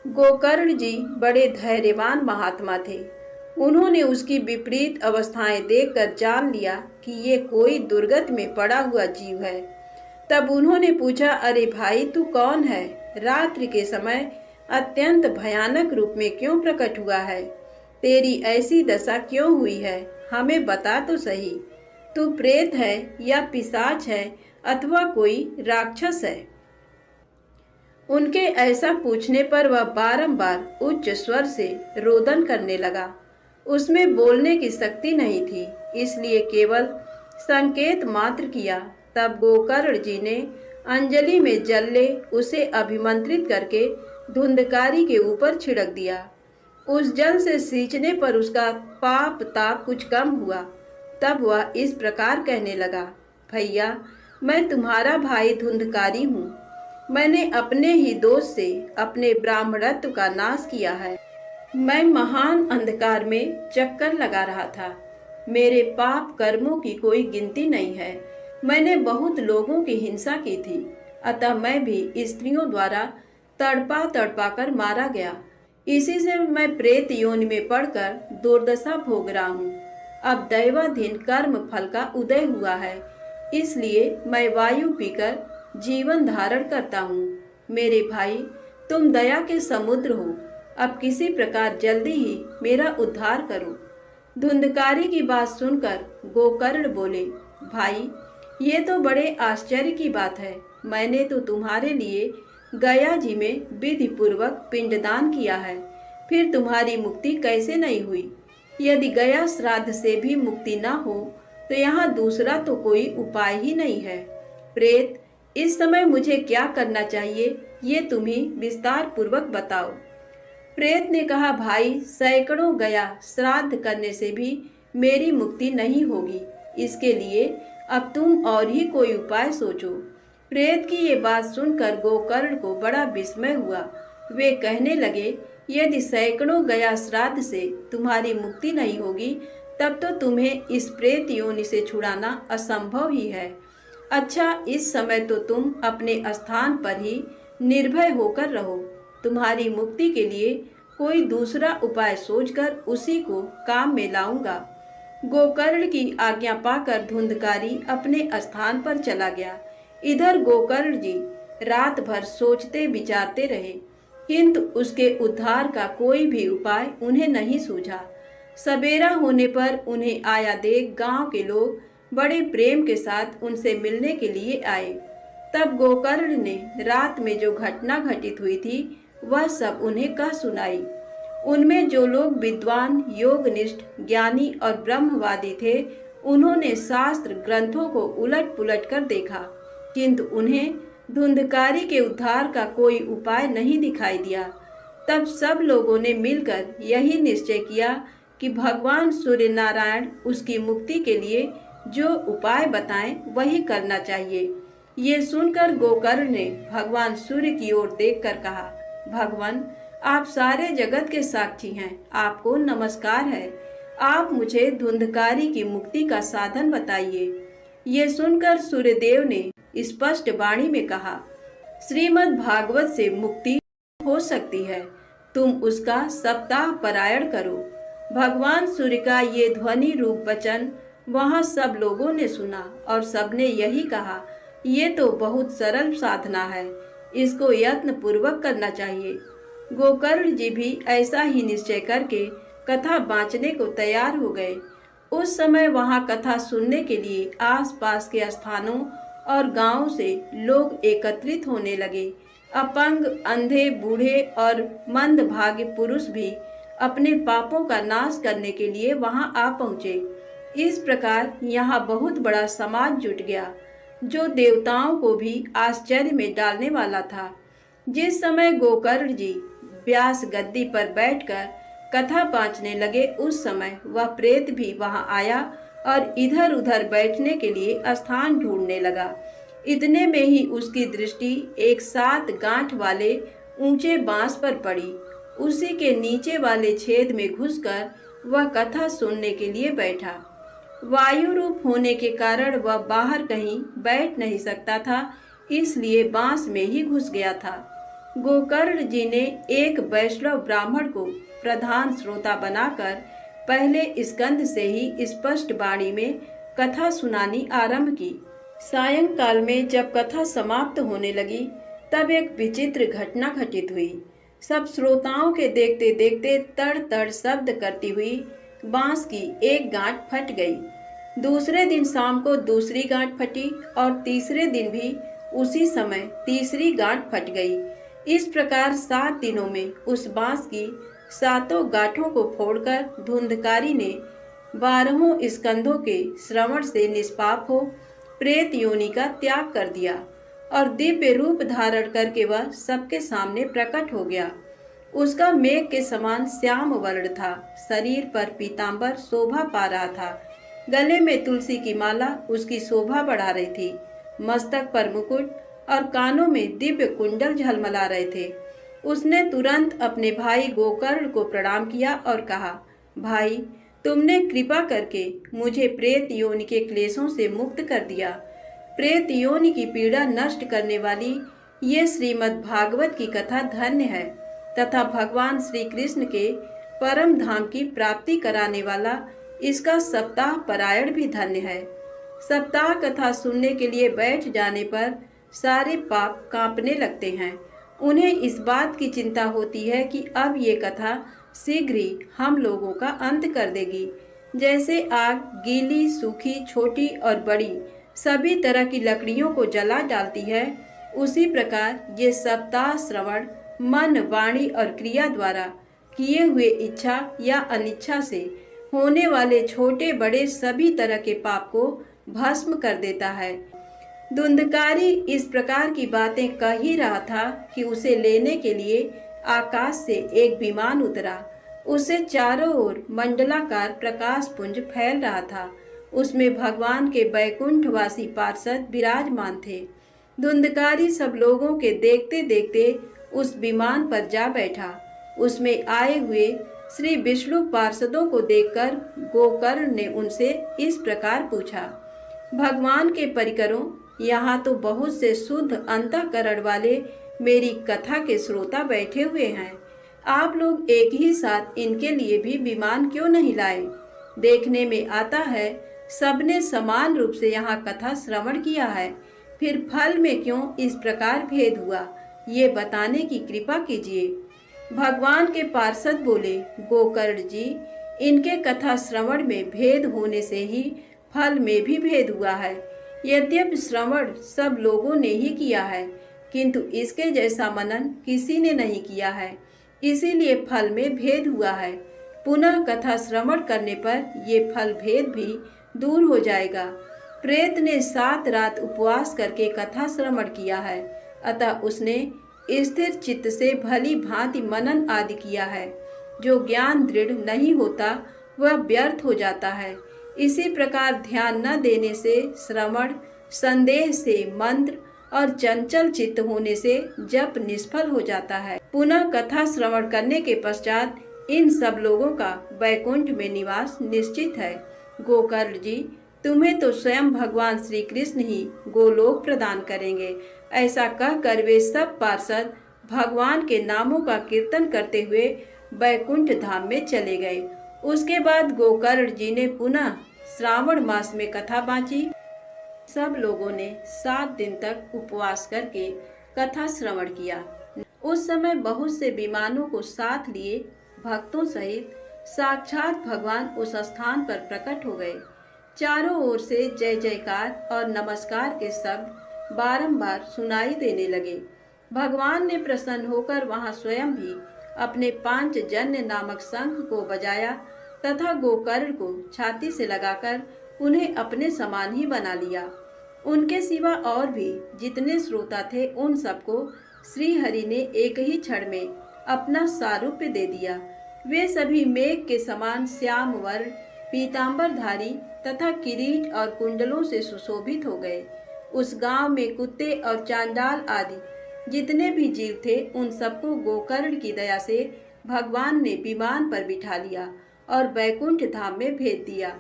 गोकर्ण जी बड़े धैर्यवान महात्मा थे। उन्होंने उसकी विपरीत अवस्थाएं देखकर जान लिया कि ये कोई दुर्गति में पड़ा हुआ जीव है। तब उन्होंने पूछा, अरे भाई, तू कौन है? रात्रि के समय अत्यंत भयानक रूप में क्यों प्रकट हुआ है? तेरी ऐसी दशा क्यों हुई है? हमें बता तो सही। तू प्रेत है या पिशाच है अथवा कोई राक्षस है? उनके ऐसा पूछने पर वह बारंबार उच्च स्वर से रोदन करने लगा। उसमें बोलने की शक्ति नहीं थी, इसलिए केवल संकेत मात्र किया। तब गोकर्ण जी ने अंजलि में जल ले उसे अभिमंत्रित करके धुंधकारी के ऊपर छिड़क दिया। उस जल से सींचने पर उसका पाप ताप कुछ कम हुआ। तब वह इस प्रकार कहने लगा, भैया, मैं तुम्हारा भाई धुंधकारी हूँ। मैंने अपने ही दोष से अपने ब्राह्मणत्व का नाश किया है। मैं महान अंधकार में चक्कर लगा रहा था। मेरे पाप कर्मों की कोई गिनती नहीं है। मैंने बहुत लोगों की हिंसा की थी, अतः मैं भी स्त्रियों द्वारा तड़पा तड़पा कर मारा गया। इसी से मैं प्रेत योनि में पड़कर दुर्दशा भोग रहा हूँ। अब दैवाधीन कर्म फल का उदय हुआ है, इसलिए मैं वायु पीकर जीवन धारण करता हूँ। मेरे भाई, तुम दया के समुद्र हो। अब किसी प्रकार जल्दी ही मेरा उद्धार करो। धुंधकारी की बात सुनकर गोकर्ण बोले, भाई, ये तो बड़े आश्चर्य की बात है। मैंने तो तुम्हारे लिए गया जी में विधि पूर्वक पिंडदान किया है, फिर तुम्हारी मुक्ति कैसे नहीं हुई? यदि गया श्राद्ध से भी मुक्ति न हो तो यहाँ दूसरा तो कोई उपाय ही नहीं है। प्रेत, इस समय मुझे क्या करना चाहिए, ये तुम ही विस्तार पूर्वक बताओ। प्रेत ने कहा, भाई, सैकड़ों गया श्राद्ध करने से भी मेरी मुक्ति नहीं होगी। इसके लिए अब तुम और ही कोई उपाय सोचो। प्रेत की ये बात सुनकर गोकर्ण को बड़ा विस्मय हुआ। वे कहने लगे, यदि सैकड़ों गया श्राद्ध से तुम्हारी मुक्ति नहीं होगी तब तो तुम्हें इस प्रेत योनि से छुड़ाना असंभव ही है। अच्छा, इस समय तो तुम अपने स्थान पर ही निर्भय होकर रहो। तुम्हारी मुक्ति के लिए कोई दूसरा उपाय सोचकर उसी को काम में लाऊंगा। गोकर्ण की आज्ञा पाकर धुंधकारी अपने स्थान पर चला गया। इधर गोकर्ण जी रात भर सोचते विचारते रहे, किंतु उसके उद्धार का कोई भी उपाय उन्हें नहीं सूझा। सवेरा होने पर उन्हें आया देख गांव के लोग बड़े प्रेम के साथ उनसे मिलने के लिए आए। तब गोकर्ण ने रात में जो घटना घटित हुई थी वह सब उन्हें कह सुनाई। उनमें जो लोग विद्वान, योगनिष्ठ, ज्ञानी और ब्रह्मवादी थे, उन्होंने शास्त्र ग्रंथों को उलट पुलट कर देखा, किंतु उन्हें धुंधकारी के उद्धार का कोई उपाय नहीं दिखाई दिया। तब सब लोगों ने मिलकर यही निश्चय किया कि भगवान सूर्य नारायण उसकी मुक्ति के लिए जो उपाय बताएं वही करना चाहिए। ये सुनकर गोकर्ण ने भगवान सूर्य की ओर देखकर कहा, भगवान, आप सारे जगत के साक्षी हैं, आपको नमस्कार है। आप मुझे धुंधकारी की मुक्ति का साधन बताइए। ये सुनकर सूर्यदेव ने स्पष्ट वाणी में कहा, श्रीमद् भागवत से मुक्ति हो सकती है। तुम उसका सप्ताह पारायण करो। भगवान सूर्य का ये ध्वनि रूप वचन वहां सब लोगों ने सुना और सबने यही कहा, ये तो बहुत सरल साधना है, इसको यत्न पूर्वक करना चाहिए। गोकर्ण जी भी ऐसा ही निश्चय करके कथा बांचने को तैयार हो गए। उस समय वहां कथा सुनने के लिए आसपास के स्थानों और गांवों से लोग एकत्रित होने लगे। अपंग, अंधे, बूढ़े और मंदभागी पुरुष भी अपने पापों का नाश करने के लिए वहां आ पहुंचे। इस प्रकार यहाँ बहुत बड़ा समाज जुट गया, जो देवताओं को भी आश्चर्य में डालने वाला था। जिस समय गोकर्ण जी व्यास गद्दी पर बैठकर कथा बांचने लगे, उस समय वह प्रेत भी वहां आया और इधर उधर बैठने के लिए स्थान ढूंढने लगा। इतने में ही उसकी दृष्टि एक 7 गांठ वाले ऊंचे बांस पर पड़ी। उसी के नीचे वाले छेद में घुसकर वह कथा सुनने के लिए बैठा। वायु रूप होने के कारण वह बाहर कहीं बैठ नहीं सकता था, इसलिए बांस में ही घुस गया था। गोकर्ण जी ने एक वैष्णव ब्राह्मण को प्रधान श्रोता बनाकर पहले स्कंद से ही स्पष्ट वाणी में कथा सुनानी आरंभ की। सायंकाल में जब कथा समाप्त होने लगी, तब एक विचित्र घटना घटित हुई। सब श्रोताओं के देखते देखते तड़ तड़ शब्द करती हुई बांस की एक गांठ फट गई। दूसरे दिन शाम को दूसरी गांठ फटी और तीसरे दिन भी उसी समय तीसरी गांठ फट गई। इस प्रकार 7 दिनों में उस बांस की 7 गांठों को फोड़कर धुंधकारी ने 12 स्कंधों के श्रवण से निष्पाप हो प्रेत योनि का त्याग कर दिया और दिव्य रूप धारण करके वह सबके सामने प्रकट हो गया। उसका मेघ के समान श्याम वर्ण था, शरीर पर पीतांबर शोभा पा रहा था, गले में तुलसी की माला उसकी शोभा बढ़ा रही थी, मस्तक पर मुकुट और कानों में दिव्य कुंडल झलमला रहे थे। उसने तुरंत अपने भाई गोकर्ण को प्रणाम किया और कहा, भाई, तुमने कृपा करके मुझे प्रेत योनि के क्लेशों से मुक्त कर दिया। प्रेत योनि की पीड़ा नष्ट करने वाली ये श्रीमद् भागवत की कथा धन्य है तथा भगवान श्री कृष्ण के परम धाम की प्राप्ति कराने वाला इसका सप्ताह परायण भी धन्य है। सप्ताह कथा सुनने के लिए बैठ जाने पर सारे पाप कांपने लगते हैं। उन्हें इस बात की चिंता होती है कि अब ये कथा शीघ्र ही हम लोगों का अंत कर देगी। जैसे आग गीली, सूखी, छोटी और बड़ी सभी तरह की लकड़ियों को जला डालती है, उसी प्रकार ये सप्ताह श्रवण मन, वाणी और क्रिया द्वारा किए हुए इच्छा या अनिच्छा से होने वाले छोटे बड़े सभी तरह के पाप को भस्म कर देता है। धुंधकारी इस प्रकार की बातें कह ही रहा था कि उसे लेने के लिए आकाश से एक विमान उतरा। उसे चारों ओर मंडलाकार प्रकाश पुंज फैल रहा था। उसमें भगवान के बैकुंठवासी पार्षद विराजमान थे। धुंधकारी सब लोगों के देखते देखते उस विमान पर जा बैठा। उसमें आए हुए श्री विष्णु पार्षदों को देखकर गोकर्ण ने उनसे इस प्रकार पूछा, भगवान के परिकरों, यहाँ तो बहुत से शुद्ध अंतःकरण वाले मेरी कथा के श्रोता बैठे हुए हैं। आप लोग एक ही साथ इनके लिए भी विमान क्यों नहीं लाए? देखने में आता है सबने समान रूप से यहाँ कथा श्रवण किया है, फिर फल में क्यों इस प्रकार भेद हुआ, ये बताने की कृपा कीजिए। भगवान के पार्षद बोले, गोकर्ण जी, इनके कथा श्रवण में भेद होने से ही फल में भी भेद हुआ है। यद्यपि श्रवण सब लोगों ने ही किया है, किंतु इसके जैसा मनन किसी ने नहीं किया है, इसीलिए फल में भेद हुआ है। पुनः कथा श्रवण करने पर ये फल भेद भी दूर हो जाएगा। प्रेत ने 7 रात उपवास करके कथा श्रवण किया है, अतः उसने स्थिर चित्त से भली भांति मनन आदि किया है। जो ज्ञान दृढ़ नहीं होता वह व्यर्थ हो जाता है। इसी प्रकार ध्यान न देने से श्रवण, संदेह से मंत्र और चंचल चित्त होने से जप निष्फल हो जाता है। पुनः कथा श्रवण करने के पश्चात इन सब लोगों का वैकुंठ में निवास निश्चित है। गोकर्ण जी, तुम्हें तो स्वयं भगवान श्री कृष्ण ही गोलोक प्रदान करेंगे। ऐसा कहकर वे सब पार्षद भगवान के नामों का कीर्तन करते हुए वैकुंठ धाम में चले गए उसके बाद गोकर्ण जी ने पुनः श्रावण मास में कथा बाँची। सब लोगों ने 7 दिन तक उपवास करके कथा श्रवण किया। उस समय बहुत से विमानों को साथ लिए भक्तों सहित साक्षात भगवान उस स्थान पर प्रकट हो गए। चारों ओर से जय जयकार और नमस्कार के शब्द बारंबार सुनाई देने लगे। भगवान ने प्रसन्न होकर वहां स्वयं भी अपने पांचजन्य नामक शंख को बजाया तथा गोकर्ण को छाती से लगाकर उन्हें अपने समान ही बना लिया। उनके सिवा और भी जितने श्रोता थे उन सबको श्री हरि ने एक ही क्षण में अपना सारूप्य दे दिया। वे सभी मेघ के समान श्याम वर्ण पीतांबरधारी तथा किरीट और कुंडलों से सुशोभित हो गए। उस गांव में कुत्ते और चांडाल आदि जितने भी जीव थे उन सबको गोकर्ण की दया से भगवान ने विमान पर बिठा लिया और बैकुंठ धाम में भेज दिया,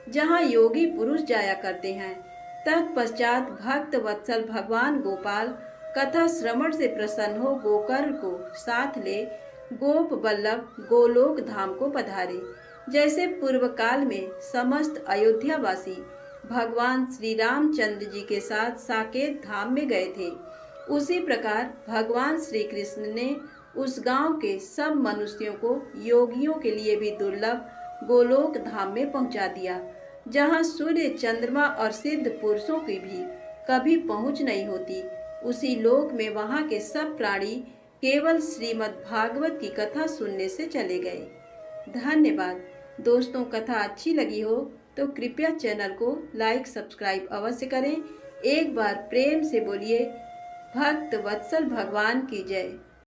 जहां योगी पुरुष जाया करते हैं। तत्पश्चात भक्त वत्सल भगवान गोपाल कथा श्रवण से प्रसन्न हो गोकर्ण को साथ ले गोप वल्लभ गोलोक धाम को पधारे। जैसे पूर्व काल में समस्त अयोध्यावासी भगवान श्री रामचंद्र जी के साथ साकेत धाम में गए थे, उसी प्रकार भगवान श्री कृष्ण ने उस गांव के सब मनुष्यों को योगियों के लिए भी दुर्लभ गोलोक धाम में पहुंचा दिया, जहां सूर्य चंद्रमा और सिद्ध पुरुषों की भी कभी पहुंच नहीं होती। उसी लोक में वहां के सब प्राणी केवल श्रीमद् भागवत की कथा सुनने से चले गए। धन्यवाद दोस्तों। कथा अच्छी लगी हो तो कृपया चैनल को लाइक सब्सक्राइब अवश्य करें। एक बार प्रेम से बोलिए भक्त वत्सल भगवान की जय।